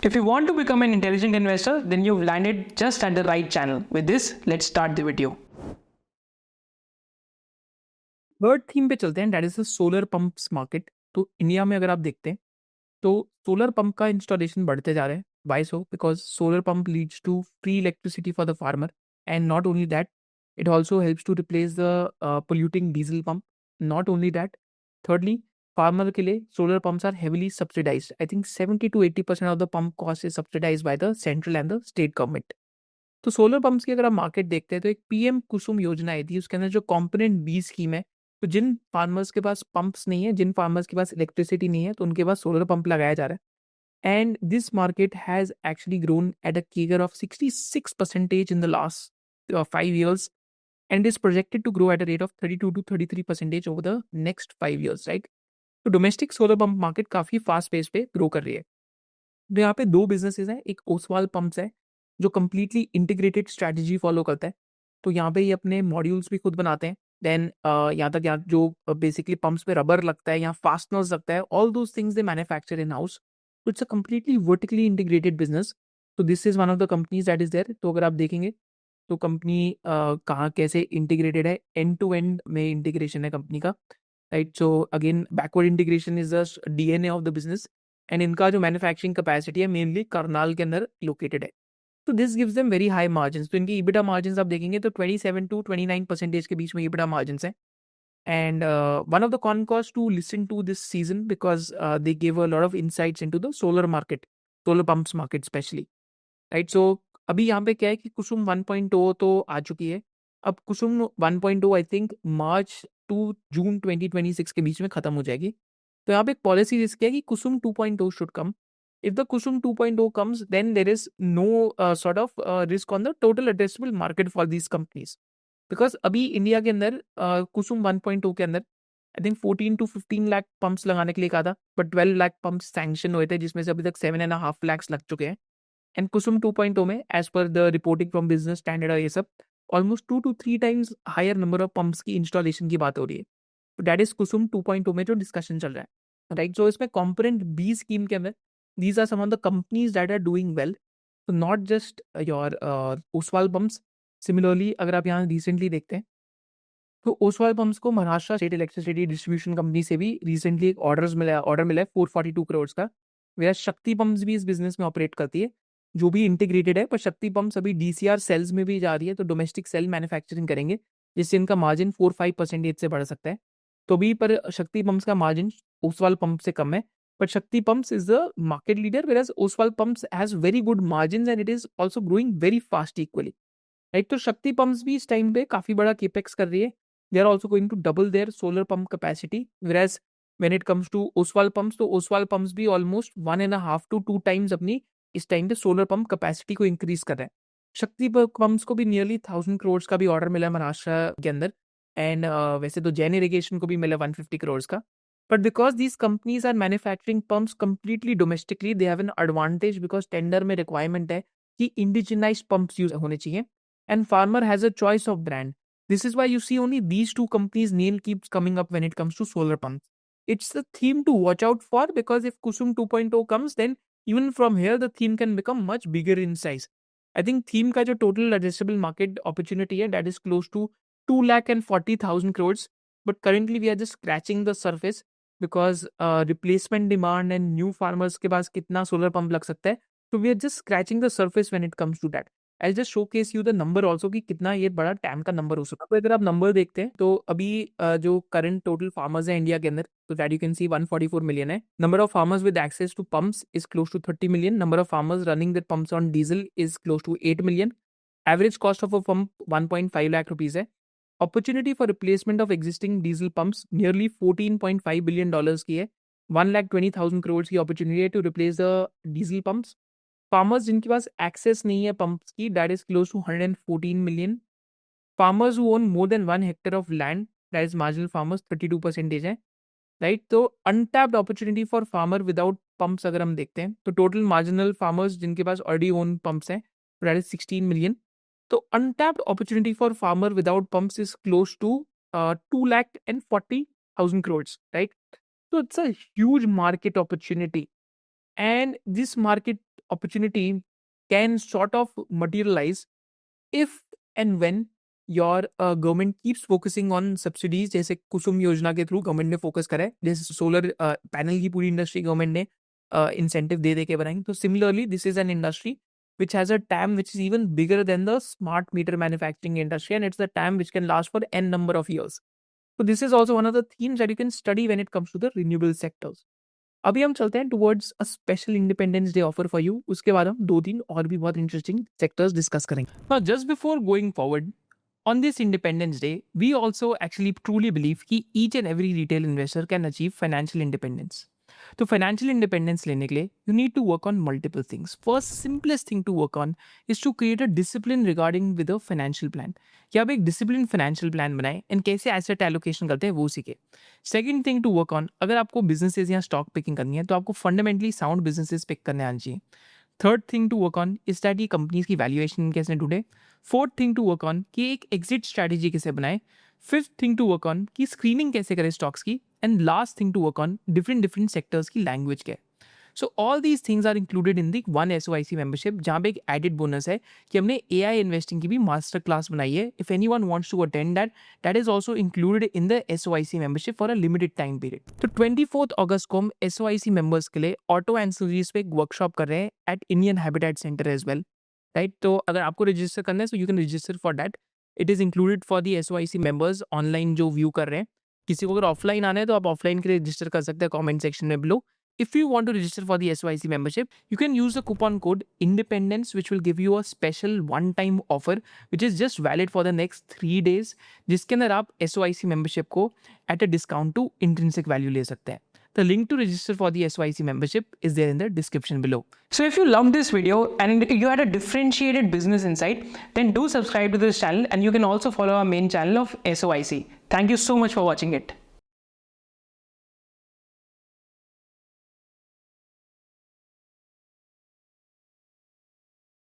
If you want to become an intelligent investor, then you've landed just at the right channel. With this, let's start the video. Third theme पे चलते हैं, that is the solar pumps market. तो India में अगर आप देखते हैं तो सोलर पंप का इंस्टॉलेशन बढ़ते जा रहे हैं। Why so? Because solar pump leads to free electricity for the farmer, and not only that, it also helps to replace the polluting diesel pump. Not only that, thirdly, farmer के लिए solar pumps are heavily subsidised. I think 70 to 80% of the pump cost is subsidised by the central and the state government. तो solar pumps की अगर आप market देखते हैं तो एक पीएम कुसुम योजना आई थी, उसके अंदर जो कॉम्पोनेंट बी स्कीम है, तो जिन फार्मर्स के पास पंप्स नहीं है, जिन फार्मर्स के पास इलेक्ट्रिसिटी नहीं है, तो उनके पास सोलर पंप लगाया जा रहा है। And this market has actually grown at a CAGR of 66% in the last 5 years, and is projected to grow at a rate of 32 to 33% over the next 5 years, right? तो domestic solar pump market काफी fast pace पे grow कर रही है। तो यहाँ पे दो बिजनेसेस हैं, एक ओसवाल पंप्स है जो कम्प्लीटली इंटीग्रेटेड स्ट्रैटेजी फॉलो करता है। तो यहाँ पे ये अपने मॉड्यूल्स भी खुद बनाते हैं। देन यहाँ तक यहाँ जो बेसिकली पंप्स पे रबर लगता है, यहाँ फास्टनर्स लगता है, all those things they manufacture in house. तो it's a completely vertically integrated business. तो this is one of the companies that is there. तो अगर आप देखेंगे तो कंपनी कहाँ कैसे इंटीग्रेटेड है, एंड टू एंड में इंटीग्रेशन है कंपनी का, right? So again backward integration is the DNA of the business, and इनका जो मैन्युफैक्चरिंग कैपेसिटी है मेनली करनाल के अंदर लोकेटेड है। तो this gives them very high margins. तो इनकी EBITDA मार्जिन्स आप देखेंगे तो 27 to 29% के बीच में EBITDA मार्जिन्स हैं। And one of the con cost to listen to this season because they give a lot of insights into the solar market, solar pumps market specially, right? So अभी यहाँ पे क्या है कि कुसुम 1.0 तो आ चुकी है। अब कुसुम 1.0 I think March to June 2026 के बीच में खत्म हो जाएगी। तो यहाँ पे एक पॉलिसी रिस्क है कि Kusum 2.0 should come. If the Kusum 2.0 comes then there is no sort of risk on the total addressable market for these companies. Because अभी इंडिया के अंदर कुसुम 1.0 के अंदर I think 14 to 15 lakh pumps लगाने के लिए कहा था, बट 12 लाख पंप्स सैंक्शन हुए थे, जिसमें से अभी तक 7.5 lakhs लग चुके हैं। एंड कुसुम 2.0 में as per the reporting from Business Standard और ये सब almost 2 to 3 times higher number of pumps की इंस्टॉलेशन की बात हो रही है। तो दैट इज कुसुम 2.0 में जो डिस्कशन चल रहा है, राइट? सो इसमें कॉम्पोनेंट बी स्कीम के अंदर these are some of the companies that are doing well. तो not just your Oswal pumps. Similarly अगर आप यहाँ रिसेंटली देखते हैं तो ओसवाल पंप्स को Maharashtra state electricity distribution company से भी रिसेंटली एक ऑर्डर मिला है 442 करोड़ का। वेयर शक्ति पंप्स भी इस बिजनेस में ऑपरेट करती है, जो भी इंटीग्रेटेड है, पर शक्ति पंप्स अभी DCR सेल्स में भी जा रही है, तो डोमेस्टिक सेल मैन्युफैक्चरिंग करेंगे, जिससे इनका मार्जिन 4-5% से बढ़ सकता है। तो भी पर शक्ति पंप्स का मार्जिन ओसवाल पंप से कम है, but Shakti pumps is the market leader, where Oswal pumps has very good margin and it is also growing very fast equally, right? तो शक्ति पंप्स भी इस टाइम पे काफी बड़ा केपेक्स कर रही है। They are also going to double their solar pump capacity, whereas when it comes to Oswal pumps, तो ओसवाल पंप्स भी ऑलमोस्ट 1.5 to 2 times अपनी इस टाइम पे सोलर पंप कैपेसिटी को इंक्रीज कर रहे हैं। शक्ति पंप्स को भी नियरली 1000 करोड़ का भी ऑर्डर मिला है महाराष्ट्र के अंदर, एंड वैसे तो जैन इरिगेशन को भी मिला 150 करोड़ का। But because these companies are manufacturing pumps completely domestically, they have an advantage, because tender में रिक्वायरमेंट है कि इंडिजिनाइज पंप्स यूज होने चाहिए, and farmer has a choice of brand. This is why you see only these two companies' name keeps coming up when it comes to solar pumps. It's the theme to watch out for, because if Kusum 2.0 comes, then even from here the theme can become much bigger in size. I think theme का जो total addressable market opportunity है, that is close to 2,40,000 crores. But currently we are just scratching the surface, because replacement demand and new farmers के पास कितना solar pump लग सकता है. So we are just scratching the surface when it comes to that. I just showcase you the number also कि कितना ये बड़ा time का नंबर हो सकता है। तो अगर आप नंबर देखते हैं तो अभी जो करंट टोटल फार्मर्स है इंडिया के अंदर, तो that you can see 144 million है। Number of farmers with access to pumps is close to 30 million. Number of farmers running that pumps on diesel is close to 8 million. Average cost of a pump 1.5 lakh rupees है। Opportunity for replacement of existing diesel pumps nearly $14.5 billion की है। 1,20,000 करोड़ की opportunity है to replace the diesel pumps. Farmers जिनके पास access नहीं है pumps की, that is close to 114 million. Farmers who own more than 1 hectare of land, that is marginal farmers, 32% है, राइट? तो untapped opportunity for farmer without pumps अगर हम देखते हैं तो टोटल मार्जिनल फार्मर्स जिनके पास ऑलरेडी ओन पंप्स हैं, दैट इज 16 मिलियन। तो untapped opportunity for farmer without pumps is close to 2,40,000 crores, right? So it's a huge market opportunity, and this market opportunity can sort of materialize if and when your government keeps focusing on subsidies. जैसे कुसुम योजना के through government ने focus करा है, जैसे solar panel की पूरी industry government ने इंसेंटिव दे के बनाई. तो similarly this is an industry which has a TAM which is even bigger than the smart meter manufacturing industry, and it's the TAM which can last for n number of years. So this is also one of the themes that you can study when it comes to the renewable sectors. अभी हम चलते हैं towards a special independence day offer for you. उसके बाद हम 2-3 और भी बहुत इंटरेस्टिंग सेक्टर्स डिस्कस करेंगे. Now just before going forward, on this Independence Day, we also actually truly believe कि each and every retail investor can achieve financial independence. तो financial independence लेने के लिए you need to work on multiple things. First simplest thing to work on is to create a discipline regarding with a financial plan. कि आप एक discipline financial plan बनाएं and कैसे asset allocation करते हैं वो सीखे. Second thing to work on, अगर आपको बिजनेसेस या स्टॉक पिकिंग करनी है तो आपको फंडामेंटली साउंड बिजनेसेस पिक करने आना चाहिए. Third thing to work on is that ये कंपनीज की वैल्यूएशन कैसे ढूंढे. Fourth thing to work on कि एक एग्जिट स्ट्रैटेजी कैसे बनाए. Fifth thing to work on कि स्क्रीनिंग कैसे करें स्टॉक्स की. And last thing to work on different sectors की लैंग्वेज क्या है. So all these things are included in the one SOIC membership, जहाँ पे एक एडिड बोनस है कि हमने AI इन्वेस्टिंग की भी मास्टर क्लास बनाई है. If any one wants to attend that is also included in the SOIC membership for a limited time period. तो 24 अगस्त को हम SOIC मेंबर्स के लिए ऑटो एंसिलरीज पे एक वर्कशॉप कर रहे हैं at Indian habitat centre as well. Right, तो अगर आपको रजिस्टर करना है so you can register for that. It is included for the SOIC members online जो व्यू कर रहे हैं. किसी को अगर ऑफलाइन आना है तो आप ऑफलाइन के लिए रजिस्टर कर सकते हैं कमेंट सेक्शन में below. If you want to register for the SOIC membership, you can use the coupon code INDEPENDENCE, which will give you a special one-time offer, which is just valid for the next 3 days, जिसके अंदर आप SOIC membership को at a discount to intrinsic value ले सकते हैं. The link to register for the SOIC membership is there in the description below. So if you loved this video and you had a differentiated business insight, then do subscribe to this channel, and you can also follow our main channel of SOIC. Thank you so much for watching it.